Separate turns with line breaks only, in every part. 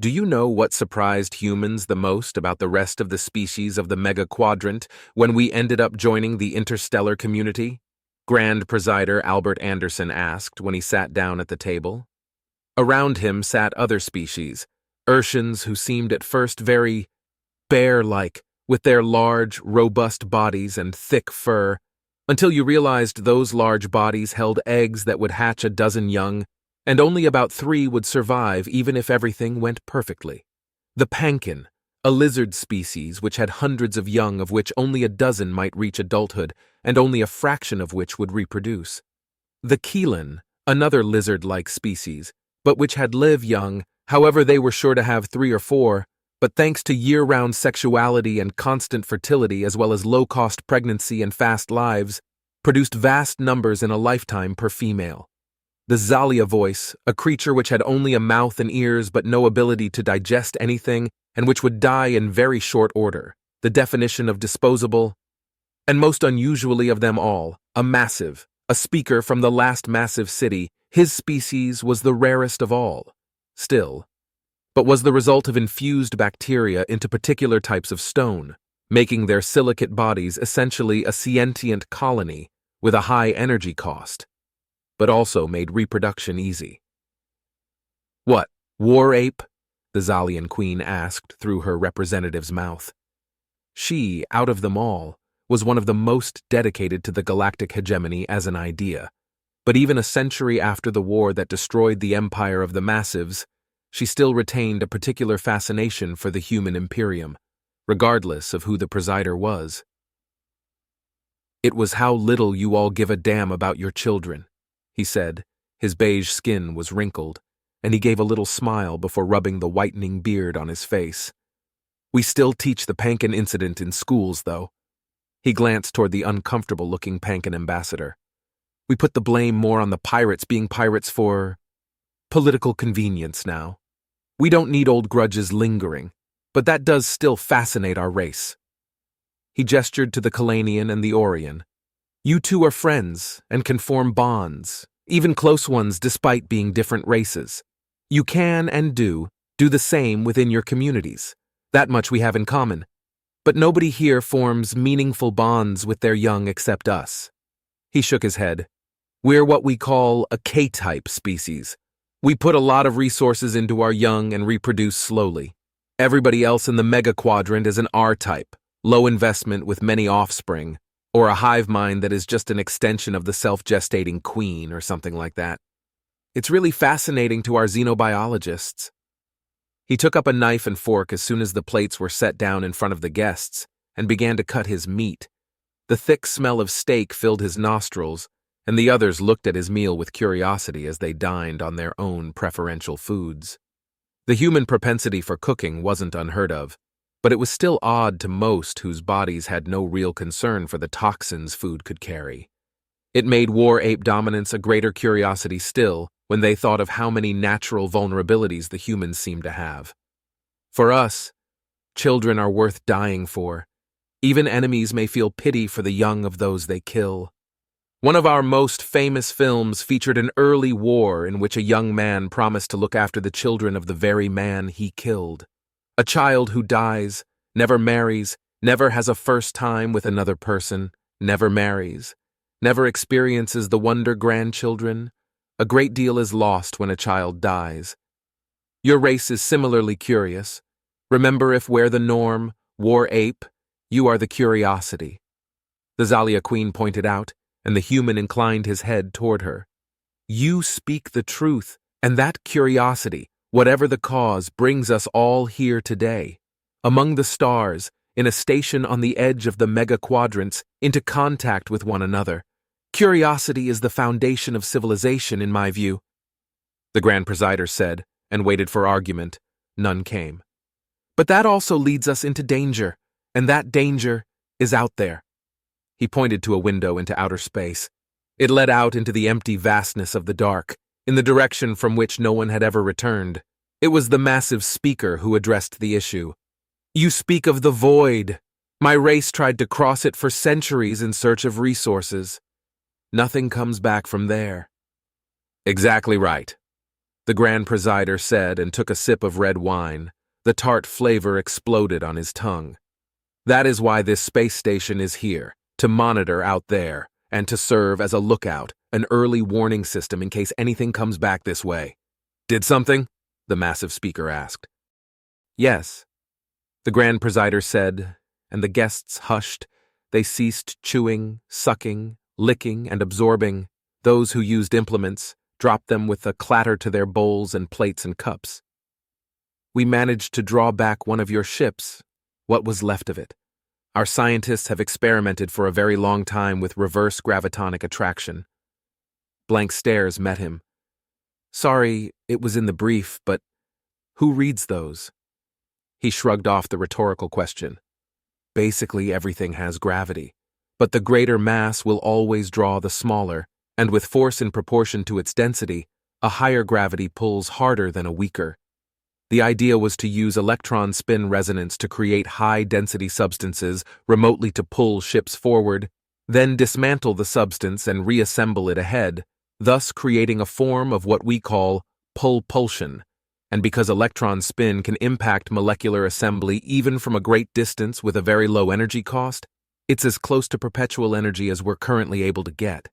Do you know what surprised humans the most about the rest of the species of the mega quadrant when we ended up joining the interstellar community? Grand Presider Albert Anderson asked when he sat down at the table. Around him sat other species, Urshans who seemed at first very bear-like, with their large, robust bodies and thick fur, until you realized those large bodies held eggs that would hatch a dozen young, and only about 3 would survive even if everything went perfectly. The pankin, a lizard species which had hundreds of young of which only a dozen might reach adulthood, and only a fraction of which would reproduce. The keelan, another lizard-like species, but which had live young, however they were sure to have 3 or 4, but thanks to year-round sexuality and constant fertility as well as low-cost pregnancy and fast lives, produced vast numbers in a lifetime per female. The Zalia voice, a creature which had only a mouth and ears but no ability to digest anything and which would die in very short order, the definition of disposable, and most unusually of them all, a massive, a speaker from the last massive city, his species was the rarest of all, still, but was the result of infused bacteria into particular types of stone, making their silicate bodies essentially a sentient colony with a high energy cost, but also made reproduction easy. "What, war ape?" the Zalian queen asked through her representative's mouth. She, out of them all, was one of the most dedicated to the galactic hegemony as an idea, but even a century after the war that destroyed the empire of the massives, she still retained a particular fascination for the human imperium, regardless of who the presider was. "It was how little you all give a damn about your children," he said. His beige skin was wrinkled, and he gave a little smile before rubbing the whitening beard on his face. "We still teach the Pankin incident in schools, though." He glanced toward the uncomfortable-looking Pankin ambassador. "We put the blame more on the pirates being pirates for political convenience now. We don't need old grudges lingering, but that does still fascinate our race." He gestured to the Kalanian and the Orion. "You two are friends and can form bonds, even close ones despite being different races. You can and do the same within your communities. That much we have in common. But nobody here forms meaningful bonds with their young except us." He shook his head. "We're what we call a K-type species. We put a lot of resources into our young and reproduce slowly. Everybody else in the mega quadrant is an R-type, low investment with many offspring, or a hive mind that is just an extension of the self-gestating queen or something like that. It's really fascinating to our xenobiologists." He took up a knife and fork as soon as the plates were set down in front of the guests and began to cut his meat. The thick smell of steak filled his nostrils, and the others looked at his meal with curiosity as they dined on their own preferential foods. The human propensity for cooking wasn't unheard of, but it was still odd to most whose bodies had no real concern for the toxins food could carry. It made war ape dominance a greater curiosity still when they thought of how many natural vulnerabilities the humans seem to have. For us, children are worth dying for. Even enemies may feel pity for the young of those they kill. One of our most famous films featured an early war in which a young man promised to look after the children of the very man he killed. A child who dies, never marries, never has a first time with another person, never marries, never experiences the wonder grandchildren. A great deal is lost when a child dies. Your race is similarly curious. Remember, if we're the norm, war ape, you are the curiosity." The Zalia queen pointed out, and the human inclined his head toward her. "You speak the truth, and that curiosity, whatever the cause, brings us all here today, among the stars, in a station on the edge of the mega quadrants, into contact with one another. Curiosity is the foundation of civilization, in my view," the Grand Presider said, and waited for argument. None came. "But that also leads us into danger, and that danger is out there." He pointed to a window into outer space. It led out into the empty vastness of the dark, in the direction from which no one had ever returned. It was the massive speaker who addressed the issue. "You speak of the void. My race tried to cross it for centuries in search of resources. Nothing comes back from there." "Exactly right." the Grand Presider said and took a sip of red wine. The tart flavor exploded on his tongue. That is why this space station is here, to monitor out there, and to serve as a lookout, an early warning system in case anything comes back this way. Did something? The massive speaker asked. Yes, the Grand Presider said, and the guests hushed. They ceased chewing, sucking, licking, and absorbing. Those who used implements dropped them with a clatter to their bowls and plates and cups. We managed to draw back one of your ships, what was left of it. Our scientists have experimented for a very long time with reverse gravitonic attraction. Blank stares met him. Sorry, it was in the brief, but who reads those? He shrugged off the rhetorical question. Basically, everything has gravity, but the greater mass will always draw the smaller, and with force in proportion to its density, a higher gravity pulls harder than a weaker. The idea was to use electron spin resonance to create high-density substances remotely to pull ships forward, then dismantle the substance and reassemble it ahead, thus creating a form of what we call pulpulsion. And because electron spin can impact molecular assembly even from a great distance with a very low energy cost, it's as close to perpetual energy as we're currently able to get.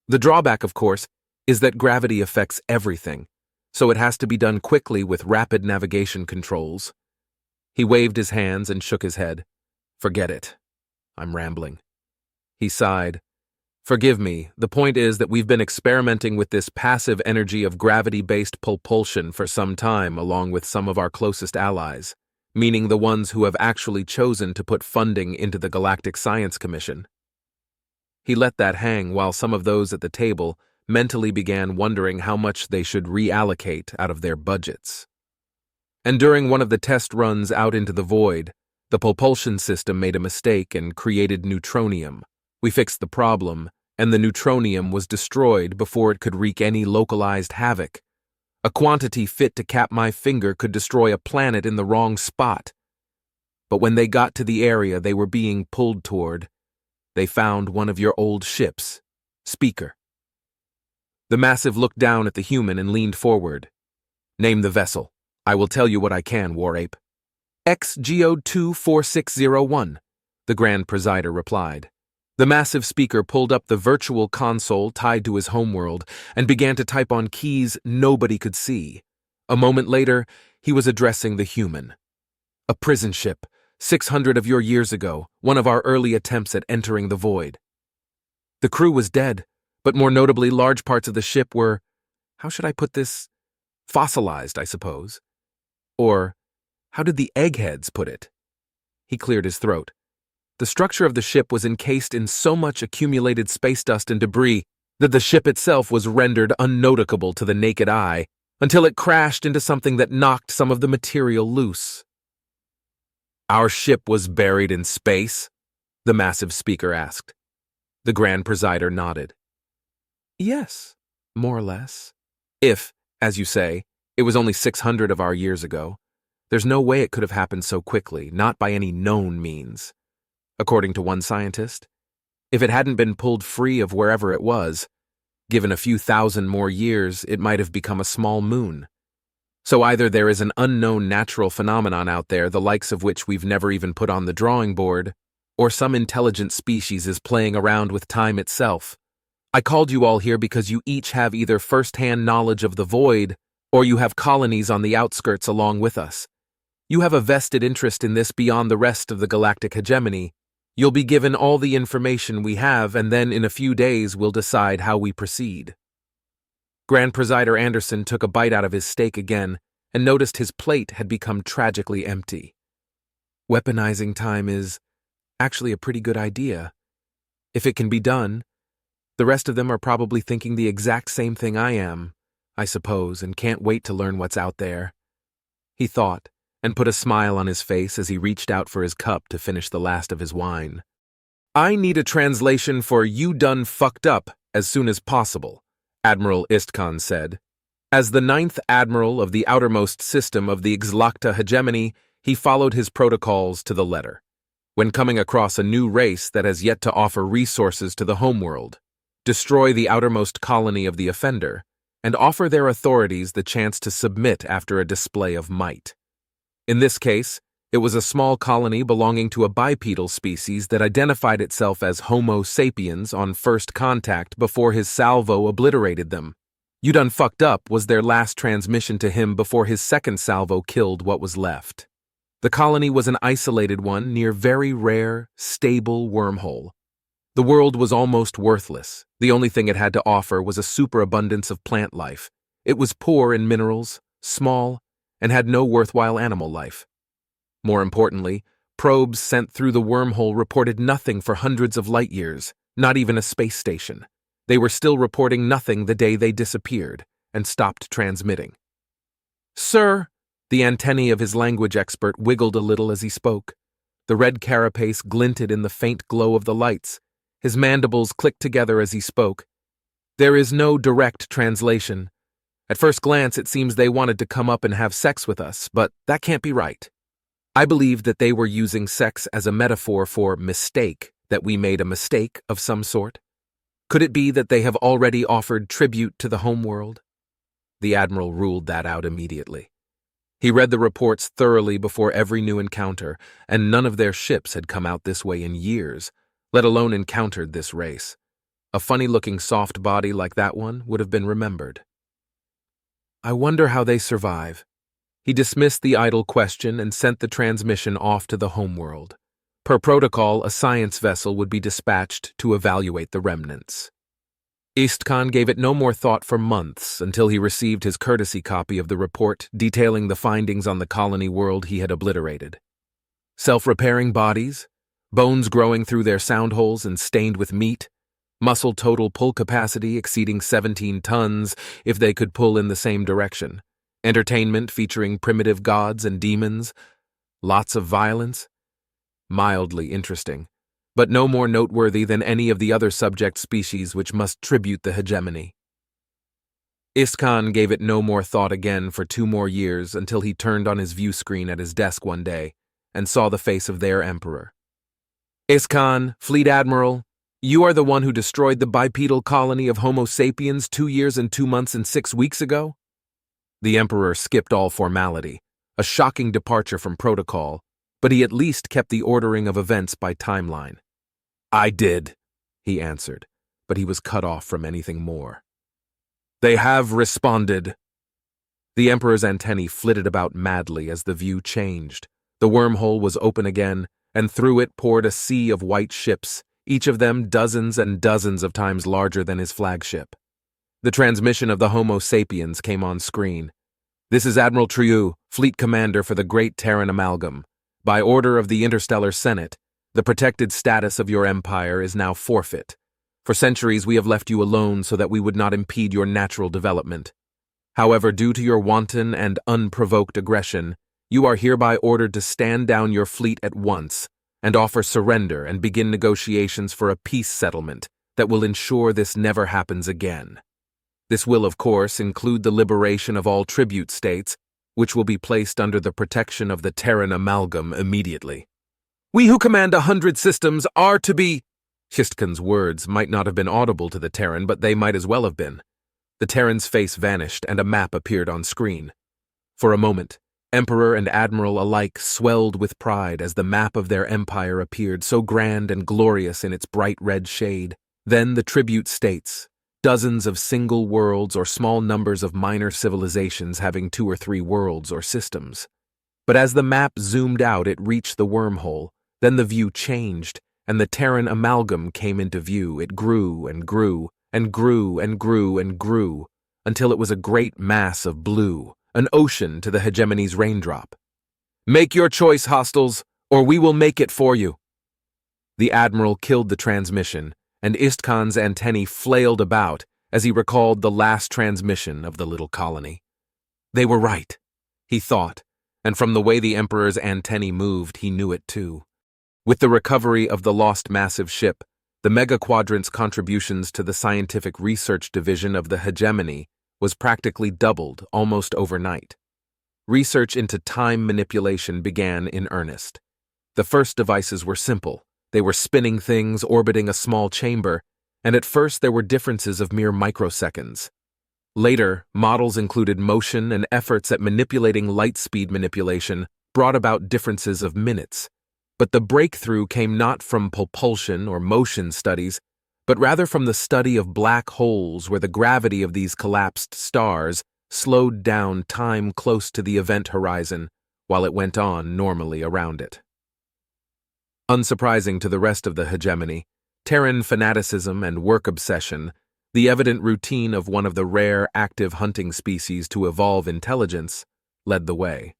The drawback, of course, is that gravity affects everything, so it has to be done quickly with rapid navigation controls. He waved his hands and shook his head. Forget it. I'm rambling. He sighed. Forgive me, the point is that we've been experimenting with this passive energy of gravity-based pulpulsion for some time along with some of our closest allies, meaning the ones who have actually chosen to put funding into the Galactic Science Commission. He let that hang while some of those at the table mentally began wondering how much they should reallocate out of their budgets. And during one of the test runs out into the void, the propulsion system made a mistake and created neutronium. We fixed the problem, and the neutronium was destroyed before it could wreak any localized havoc. A quantity fit to cap my finger could destroy a planet in the wrong spot. But when they got to the area they were being pulled toward, they found one of your old ships, Speaker. The Massive looked down at the human and leaned forward. Name the vessel. I will tell you what I can, War Ape. XGO24601, the Grand Presider replied. The Massive Speaker pulled up the virtual console tied to his homeworld and began to type on keys nobody could see. A moment later, he was addressing the human. A prison ship, 600 of your years ago, one of our early attempts at entering the void. The crew was dead, but more notably large parts of the ship were, how should I put this? Fossilized, I suppose. Or, how did the eggheads put it? He cleared his throat. The structure of the ship was encased in so much accumulated space dust and debris that the ship itself was rendered unnoticeable to the naked eye until it crashed into something that knocked some of the material loose. Our ship was buried in space? The Massive Speaker asked. The Grand Presider nodded. Yes, more or less. If, as you say, it was only 600 of our years ago, there's no way it could have happened so quickly, not by any known means. According to one scientist, if it hadn't been pulled free of wherever it was, given a few thousand more years, it might have become a small moon. So either there is an unknown natural phenomenon out there, the likes of which we've never even put on the drawing board, or some intelligent species is playing around with time itself. I called you all here because you each have either first-hand knowledge of the void, or you have colonies on the outskirts along with us. You have a vested interest in this beyond the rest of the galactic hegemony. You'll be given all the information we have, and then in a few days we'll decide how we proceed. Grand Presider Anderson took a bite out of his steak again and noticed his plate had become tragically empty. Weaponizing time is actually a pretty good idea. If it can be done, the rest of them are probably thinking the exact same thing I am, I suppose, and can't wait to learn what's out there. He thought, and put a smile on his face as he reached out for his cup to finish the last of his wine. I need a translation for "you done fucked up" as soon as possible, Admiral Istkan said. As the 9th Admiral of the outermost system of the Xlacta Hegemony, he followed his protocols to the letter. When coming across a new race that has yet to offer resources to the homeworld, destroy the outermost colony of the offender, and offer their authorities the chance to submit after a display of might. In this case, it was a small colony belonging to a bipedal species that identified itself as Homo sapiens on first contact before his salvo obliterated them. "You done fucked up" was their last transmission to him before his second salvo killed what was left. The colony was an isolated one near very rare, stable wormhole. The world was almost worthless. The only thing it had to offer was a superabundance of plant life. It was poor in minerals, small, and had no worthwhile animal life. More importantly, probes sent through the wormhole reported nothing for hundreds of light years, not even a space station. They were still reporting nothing the day they disappeared and stopped transmitting. "Sir," the antennae of his language expert wiggled a little as he spoke. The red carapace glinted in the faint glow of the lights. His mandibles clicked together as he spoke. "There is no direct translation. At first glance, it seems they wanted to come up and have sex with us, but that can't be right. I believe that they were using sex as a metaphor for mistake, that we made a mistake of some sort. Could it be that they have already offered tribute to the homeworld?" The Admiral ruled that out immediately. He read the reports thoroughly before every new encounter, and none of their ships had come out this way in years, let alone encountered this race. A funny-looking soft body like that one would have been remembered. "I wonder how they survive." He dismissed the idle question and sent the transmission off to the homeworld. Per protocol, a science vessel would be dispatched to evaluate the remnants. Istkan gave it no more thought for months until he received his courtesy copy of the report detailing the findings on the colony world he had obliterated. Self-repairing bodies, bones growing through their sound holes and stained with meat, muscle total pull capacity exceeding 17 tons if they could pull in the same direction, entertainment featuring primitive gods and demons, lots of violence. Mildly interesting, but no more noteworthy than any of the other subject species which must tribute the hegemony. Istkan gave it no more thought again for 2 more years until he turned on his view screen at his desk one day and saw the face of their emperor. "Istkan, Fleet Admiral, you are the one who destroyed the bipedal colony of Homo sapiens 2 years and 2 months and 6 weeks ago?" The Emperor skipped all formality, a shocking departure from protocol, but he at least kept the ordering of events by timeline. "I did," he answered, but he was cut off from anything more. "They have responded." The Emperor's antennae flitted about madly as the view changed. The wormhole was open again, and through it poured a sea of white ships, each of them dozens and dozens of times larger than his flagship. The transmission of the Homo sapiens came on screen. "This is Admiral Trieu, Fleet Commander for the Great Teran Amalgam. By order of the Interstellar Senate, the protected status of your empire is now forfeit. For centuries we have left you alone so that we would not impede your natural development. However, due to your wanton and unprovoked aggression, you are hereby ordered to stand down your fleet at once and offer surrender and begin negotiations for a peace settlement that will ensure this never happens again. This will, of course, include the liberation of all tribute states, which will be placed under the protection of the Teran Amalgam immediately. We who command 100 systems are to be—" Istkan's words might not have been audible to the Teran, but they might as well have been. The Teran's face vanished and a map appeared on screen. For a moment, Emperor and Admiral alike swelled with pride as the map of their empire appeared so grand and glorious in its bright red shade. Then the tribute states, dozens of single worlds or small numbers of minor civilizations having 2 or 3 worlds or systems. But as the map zoomed out, it reached the wormhole. Then the view changed, and the Teran Amalgam came into view. It grew and grew and grew and grew and grew, until it was a great mass of blue, an ocean to the Hegemony's raindrop. "Make your choice, hostiles, or we will make it for you." The Admiral killed the transmission, and Istkan's antennae flailed about as he recalled the last transmission of the little colony. They were right, he thought, and from the way the Emperor's antennae moved, he knew it too. With the recovery of the lost massive ship, the Mega-Quadrant's contributions to the scientific research division of the Hegemony was practically doubled almost overnight. Research into time manipulation began in earnest. The first devices were simple. They were spinning things orbiting a small chamber, and at first there were differences of mere microseconds. Later, models included motion and efforts at manipulating light speed manipulation brought about differences of minutes. But the breakthrough came not from propulsion or motion studies, but rather from the study of black holes where the gravity of these collapsed stars slowed down time close to the event horizon while it went on normally around it. Unsurprising to the rest of the hegemony, Teran fanaticism and work obsession, the evident routine of one of the rare active hunting species to evolve intelligence, led the way.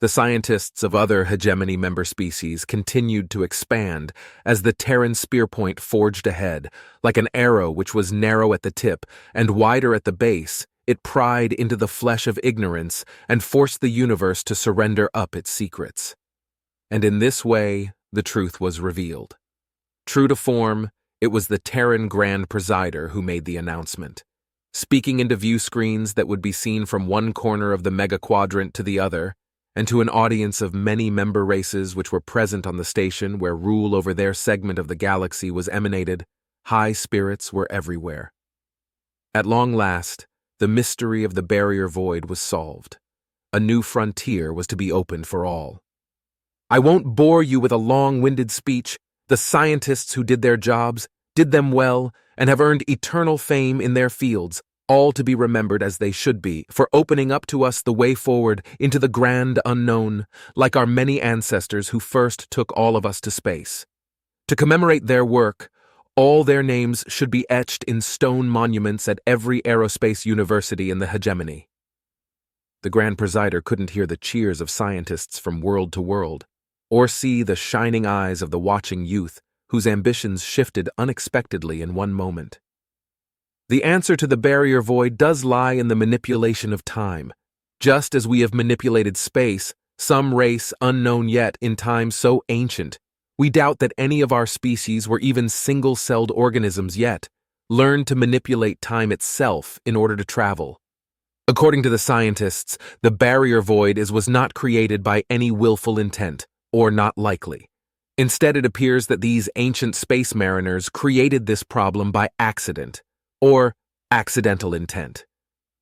The scientists of other hegemony member species continued to expand as the Teran spearpoint forged ahead, like an arrow which was narrow at the tip and wider at the base. It pried into the flesh of ignorance and forced the universe to surrender up its secrets. And in this way, the truth was revealed. True to form, it was the Teran Grand Presider who made the announcement. Speaking into view screens that would be seen from one corner of the mega-quadrant to the other, and to an audience of many member races which were present on the station where rule over their segment of the galaxy was emanated, high spirits were everywhere. At long last, the mystery of the barrier void was solved. A new frontier was to be opened for all. I won't bore you with a long-winded speech. The scientists who did their jobs, did them well, and have earned eternal fame in their fields, all to be remembered as they should be, for opening up to us the way forward into the grand unknown, like our many ancestors who first took all of us to space. To commemorate their work, all their names should be etched in stone monuments at every aerospace university in the hegemony. The Grand Presider couldn't hear the cheers of scientists from world to world, or see the shining eyes of the watching youth whose ambitions shifted unexpectedly in one moment. The answer to the barrier void does lie in the manipulation of time. Just as we have manipulated space, some race unknown yet in time so ancient, we doubt that any of our species were even single-celled organisms yet, learned to manipulate time itself in order to travel. According to the scientists, the barrier void was not created by any willful intent, or not likely. Instead, it appears that these ancient space mariners created this problem by accident, or accidental intent.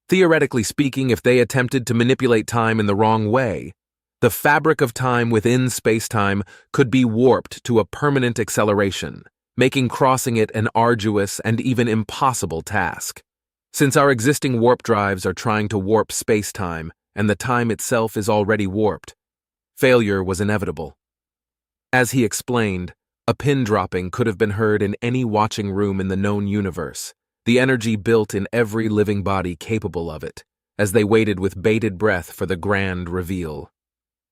Theoretically speaking, if they attempted to manipulate time in the wrong way, the fabric of time within space-time could be warped to a permanent acceleration, making crossing it an arduous and even impossible task. Since our existing warp drives are trying to warp space-time, and the time itself is already warped, failure was inevitable. As he explained, a pin dropping could have been heard in any watching room in the known universe, the energy built in every living body capable of it, as they waited with bated breath for the grand reveal.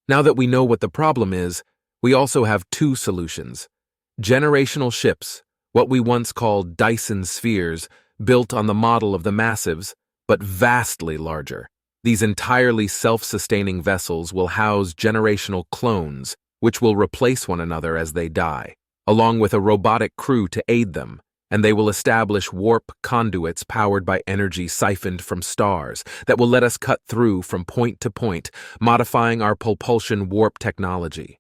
Now that we know what the problem is, we also have two solutions. Generational ships, what we once called Dyson spheres, built on the model of the massives, but vastly larger. These entirely self-sustaining vessels will house generational clones, which will replace one another as they die, along with a robotic crew to aid them, and they will establish warp conduits powered by energy siphoned from stars that will let us cut through from point to point, modifying our propulsion warp technology.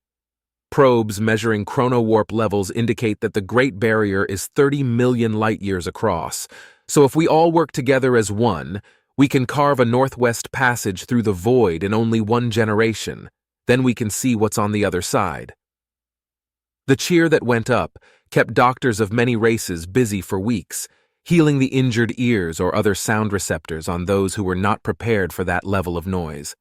Probes measuring chronowarp levels indicate that the Great Barrier is 30 million light-years across, so if we all work together as one, we can carve a northwest passage through the void in only one generation. Then we can see what's on the other side. The cheer that went up kept doctors of many races busy for weeks, healing the injured ears or other sound receptors on those who were not prepared for that level of noise.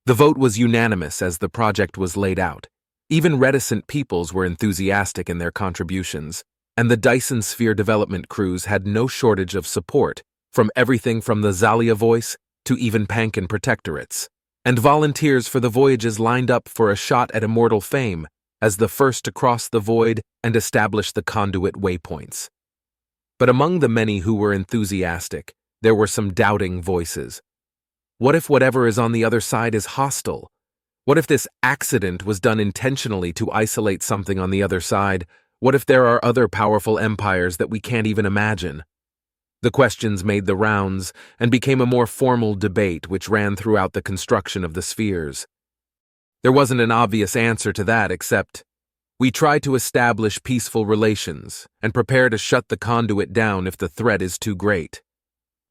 The vote was unanimous as the project was laid out. Even reticent peoples were enthusiastic in their contributions, and the Dyson Sphere development crews had no shortage of support, from everything from the Zalia Voice to even Pankin protectorates. And volunteers for the voyages lined up for a shot at immortal fame as the first to cross the void and establish the conduit waypoints. But among the many who were enthusiastic, there were some doubting voices. What if whatever is on the other side is hostile? What if this accident was done intentionally to isolate something on the other side? What if there are other powerful empires that we can't even imagine? The questions made the rounds and became a more formal debate which ran throughout the construction of the spheres. There wasn't an obvious answer to that except, we try to establish peaceful relations and prepare to shut the conduit down if the threat is too great.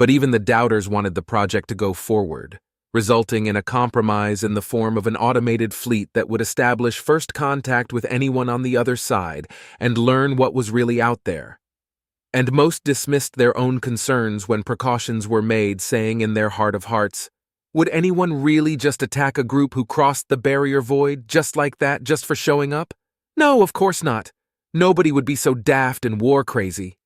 But even the doubters wanted the project to go forward, resulting in a compromise in the form of an automated fleet that would establish first contact with anyone on the other side and learn what was really out there. And most dismissed their own concerns when precautions were made, saying in their heart of hearts, would anyone really just attack a group who crossed the barrier void just like that, just for showing up? No, of course not. Nobody would be so daft and war crazy.